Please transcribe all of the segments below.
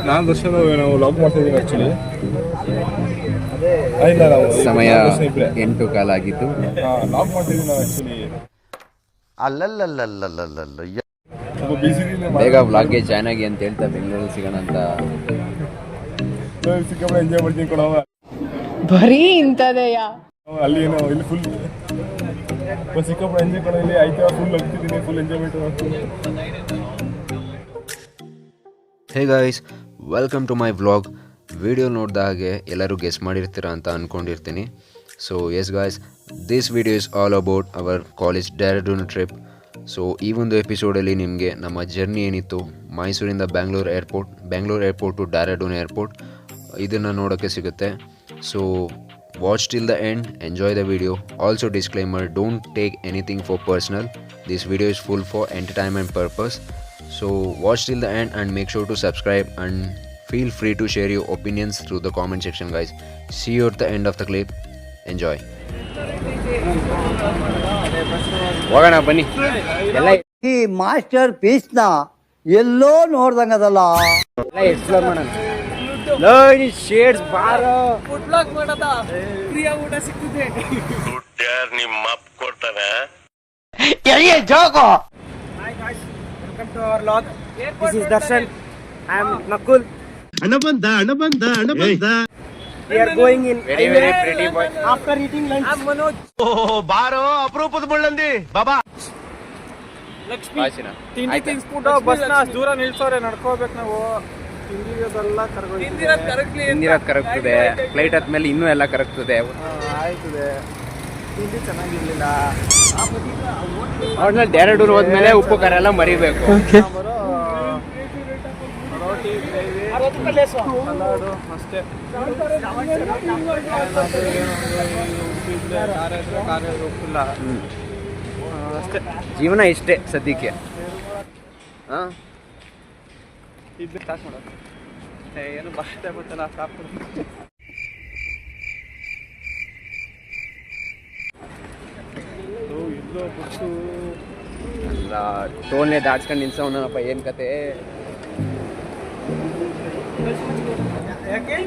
ನಾನು ದರ್ಶನ ನಾವು ಲಾಗ್ ಮಾಡ್ತಿದ್ದೀವಿ ಆ್ಯಕ್ಚುಲಿ. ಸಮಯ 8 ಕಾಲ ಆಗಿತ್ತು. ಲಾಗ್ ಮಾಡ್ತಿದ್ದೀವಿ ನಾವು ಆ್ಯಕ್ಚುಲಿ. ಅಲ್ಲಲ್ಲಲ್ಲಲ್ಲಲ್ಲಲ್ಲ ಬೇಗ ವ್ಲಾಗ್ಗೆ ಜಾಯ್ನ್ ಆಗಿ ಅಂತ ಹೇಳ್ತಾ ಬೆಂಗಳೂರಲ್ಲಿ ಸಿಗೋಣ ಅಂತ. ಸಿಕ್ಕಾಪಟ್ಟೆ ಎಂಜಾಯ್ ಮಾಡ್ತೀನಿ ಕೊಡವ. ಬರೀ ಇಂಥದೆಯಾ ಅಲ್ಲಿ ಏನೋ ಇಲ್ಲಿ ಫುಲ್ ಸಿಕ್ಕಾಪಟ್ಟೆ ಎಂಜಾಯ್ ಕೊಡೋ. ಇಲ್ಲಿ ಆಯ್ತಾ ಫುಲ್ ಹೋಗ್ತಿದ್ದೀನಿ, ಫುಲ್ ಎಂಜಾಯ್ಮೆಂಟ್ ಮಾಡ್ತೀನಿ. Hey guys, welcome to my vlog. Video ನೋಡಿದ ಹಾಗೆ ಎಲ್ಲರೂ ಗೆಸ್ ಮಾಡಿರ್ತೀರ ಅಂತ ಅಂದ್ಕೊಂಡಿರ್ತೀನಿ. So yes guys, this video is all about our college Dehradun trip. ಸೊ ಈ ಒಂದು ಎಪಿಸೋಡಲ್ಲಿ ನಿಮಗೆ ನಮ್ಮ ಜರ್ನಿ ಏನಿತ್ತು ಮೈಸೂರಿಂದ Bangalore airport to Dehradun airport, ಇದನ್ನು ನೋಡೋಕ್ಕೆ ಸಿಗುತ್ತೆ. So watch till the end, enjoy the video. Also disclaimer, don't take anything for personal. This video is full for entertainment purpose. So watch till the end and make sure to subscribe and feel free to share your opinions through the comment section guys. See you at the end of the clip. Enjoy. ಹೋಗೋಣ ಬನ್ನಿ. ಎಲ್ಲ ಈ master ಪೀಸ್ನ ಎಲ್ಲೋ ನೋಡ್ದಂಗದಲ್ಲ. Explore ಮಾಡೋಣ. ಲೋನಿ shades ಬಾರೋ food blog ಮಾಡದ ಫ್ರೀಯ ಊಟ ಸಿಗ್ತಿದೆ. ದುಡ್ಡು ಯಾರು ನಿಮ್ಮ ಅಪ್ಪ ಕೊಡ್ತಾನೆ? ಜೋಗೋ. Hi guys, welcome to our vlog. This is Darshan. I am Nakul. ಅಣ್ಣ ಬಂದ. We are going in very pretty boy. after eating lunch. I am Manoj. ಬಾರೋ ಅಪರೂಪದ ಮುಳ್ಳಂದಿ ಬಾಬಾ. Lakshmi. ಬಾಸಿನ ತಿಂಡಿ ತಿನ್ಸ್ಬಿಟ್ಟು ಬಸ್ನ ಅಷ್ಟು ದೂರ ನಿಲ್ಸೋರೆ, ನಡ್ಕೋಬೇಕು ನಾವು. ತಿಂದಿರೋದೆಲ್ಲ ಕರಗೋಯ್ತು. ಹಿಂದಿರೋದು ಕರಗ್ತದೆ, ಫ್ಲೈಟ್ ಆದ್ಮೇಲೆ ಇನ್ನೂ ಎಲ್ಲ ಕರಗ್ತದೆ. ಆಯ್ತದೆ. ತಿಂಡಿ ಚೆನ್ನಾಗಿರ್ಲಿಲ್ಲ. ಅವ್ರನ್ನ ಡೆಹ್ರಾಡೂನ್ ಹೋದ್ಮೇಲೆ ಉಪ್ಪು ಖಾರ ಎಲ್ಲ ಮರಿಬೇಕು. ರೋಟಿ, ಗ್ರೇವಿ, ಸಲಾಡು ಅಷ್ಟೇ. ಖಾರ ಉಪ್ಪಿಲ್ಲ ಅಷ್ಟೇ. ಜೀವನ ಇಷ್ಟೇ ಸದ್ಯಕ್ಕೆ. ಹಾಂ, ಇಬ್ಬರು ತಾಸು ಮಾಡೋದು ಏನು ಭಾಷೆ ಗೊತ್ತಲ್ಲ. ಸಾಕು ಇಲ್ಲೋ ಬಸ್ಸು ಎಲ್ಲ ಟೋಲ್ನೇ ದಾಟ್ಸ್ಕೊಂಡು ನಿಲ್ಸವನಪ್ಪ, ಏನು ಕತೆ. ಯಾಕೆ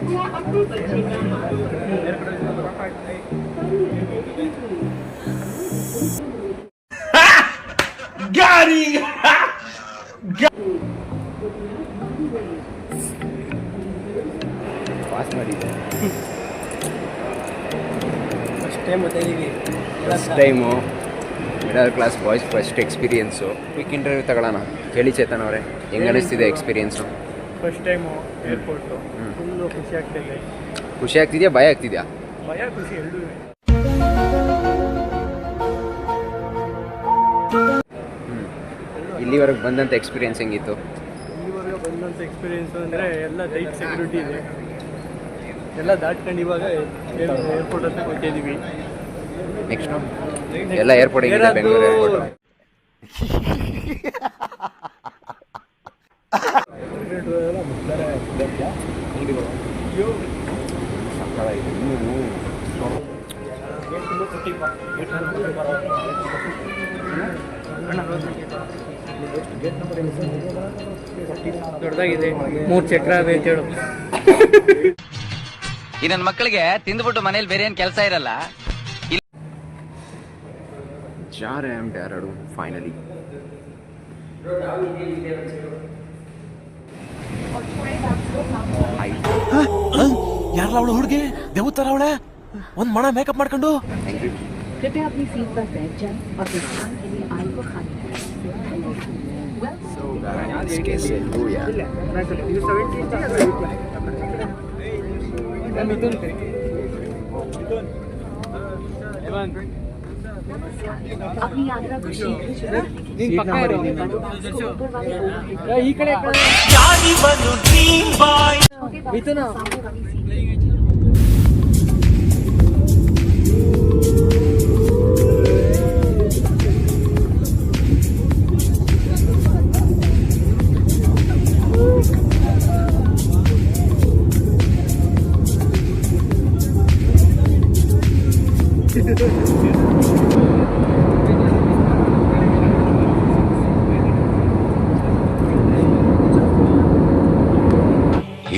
ಗಾಡಿ ಪಾಸ್ ಮಾಡಿದ್ದೆ ಫಸ್ಟ್ ಟೈಮ್ ಗೊತ್ತಾಯಿದ್ದೀವಿ. First time middle class boys first experience. Quick interview ತಗೊಳ್ಳೋಣ. ಹೇಳಿ ಚೇತನ್ ಅವರೇ, ಹೆಂಗೆ ಅನ್ನಿಸ್ತಿದೆ experience? First time airport, full ಖುಷಿ ಆಗ್ತಾಯಿದೆ. ಖುಷಿ ಆಗ್ತಿದೆಯಾ, ಭಯ ಆಗ್ತಿದೆಯಾ? ಭಯ ಖುಷಿ ಎರಡೂ. ಇಲ್ಲಿವರೆಗೆ ಬಂದಂಥ ಎಕ್ಸ್ಪೀರಿಯೆನ್ಸ್ ಹೆಂಗಿತ್ತು? ಬಂದಂಥ ಎಕ್ಸ್ಪೀರಿಯೆನ್ಸ್ ಅಂದರೆ ಎಲ್ಲ ಟೈಟ್ ಸೆಕ್ಯೂರಿಟಿ ಇದೆ, ಎಲ್ಲ ದಾಟ್ಕೊಂಡು ಇವಾಗ ಏರ್ಪೋರ್ಟ್ ಹತ್ರ ಹೋಗ್ತಿದ್ದೀವಿ. ನೆಕ್ಸ್ಟು ಎಲ್ಲ ಏರ್ಪೋರ್ಟ್ ಹೆಂಗಿದೆ ಬೆಂಗಳೂರು ಏರ್ಪೋರ್ಟ್? ದೊಡ್ಡದಾಗಿದೆ, 3 ಚಕ್ರ ಅದೇ ಅಂತ ಹೇಳು. ಈ ನನ್ನ ಮಕ್ಕಳಿಗೆ ತಿಂದ್ಬಿಟ್ಟು ಮನೇಲಿ ಬೇರೆ ಏನ್ ಕೆಲಸ ಇರಲ್ಲ. जा रहे हैं हम डेहराडून फाइनली. ಯಾರಲ್ಲ ಅವಳು ಹುಡುಗಿ ದೇವತರ ಅವಳೆ ಒಂದ್ ಮಣ ಮೇಕಪ್ ಮಾಡ್ಕೊಂಡು. कृपया अपनी सीट पर बैठ जाएं और प्रस्थान के लिए आयु को खाली करें. So guys, कैसे हो यार? अपनी यात्रा को शीघ्र शुरू करें. ಈ ಕಡೆ मिथुन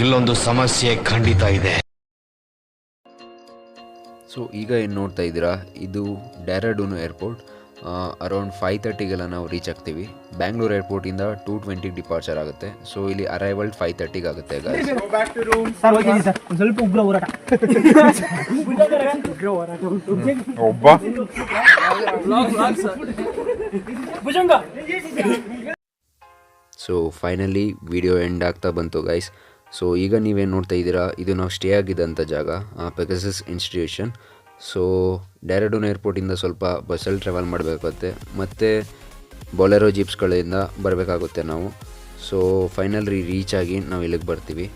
ಇಲ್ಲೊಂದು ಸಮಸ್ಯೆ ಖಂಡಿತ ಇದೆ. ಸೊ ಈಗ ಏನು ನೋಡ್ತಾ ಇದ್ದೀರಾ, ಇದು ಡೆಹ್ರಾಡೂನ್ ಏರ್ಪೋರ್ಟ್. ಅರೌಂಡ್ 5:30ಗೆಲ್ಲ ನಾವು ರೀಚ್ ಆಗ್ತೀವಿ. ಬ್ಯಾಂಗ್ಳೂರ್ ಏರ್ಪೋರ್ಟಿಂದ 2:20 ಡಿಪಾರ್ಚರ್ ಆಗುತ್ತೆ. ಸೊ ಇಲ್ಲಿ ಅರೈವಲ್ 5:30ಗೆ ಆಗುತ್ತೆ guys. ಸ್ವಲ್ಪ ಉಗ್ರ ಹೋರಾಟ ಒಬ್ಬ ಸೊ ಫೈನಲಿ ವಿಡಿಯೋ ಎಂಡ್ ಆಗ್ತಾ ಬಂತು ಗೈಸ್. ಸೊ ಈಗ ನೀವೇನು ನೋಡ್ತಾ ಇದ್ದೀರಾ, ಇದು ನಾವು ಸ್ಟೇ ಆಗಿದ್ದಂಥ ಜಾಗ, ಪೆಗಾಸಸ್ ಇನ್ಸ್ಟಿಟ್ಯೂಷನ್. ಸೊ ಡೆಹ್ರಾಡೂನ್ ಏರ್ಪೋರ್ಟಿಂದ ಸ್ವಲ್ಪ ಬಸ್ಸಲ್ಲಿ ಟ್ರಾವೆಲ್ ಮಾಡಬೇಕಾಗುತ್ತೆ, ಮತ್ತು ಬೊಲೆರೋ ಜೀಪ್ಸ್ಗಳಿಂದ ಬರಬೇಕಾಗುತ್ತೆ ನಾವು. ಸೊ ಫೈನಲಿ ರೀಚ್ ಆಗಿ ನಾವು ಇಲ್ಲಿಗೆ ಬರ್ತೀವಿ.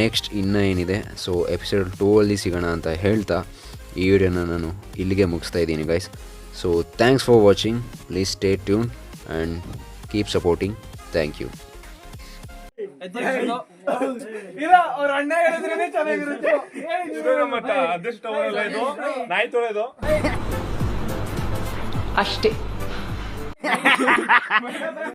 ನೆಕ್ಸ್ಟ್ ಇನ್ನೂ ಏನಿದೆ, ಸೊ ಎಪಿಸೋಡ್ 2 ಅಲ್ಲಿ ಸಿಗೋಣ ಅಂತ ಹೇಳ್ತಾ ಈ ವಿಡಿಯೋನ ನಾನು ಇಲ್ಲಿಗೆ ಮುಗಿಸ್ತಾ ಇದ್ದೀನಿ guys. So thanks for watching. Please stay tune and keep supporting. Thank you. ಅದೆಷ್ಟು ನಾಯಿ ತೊಳೆದು ಅಷ್ಟೇ.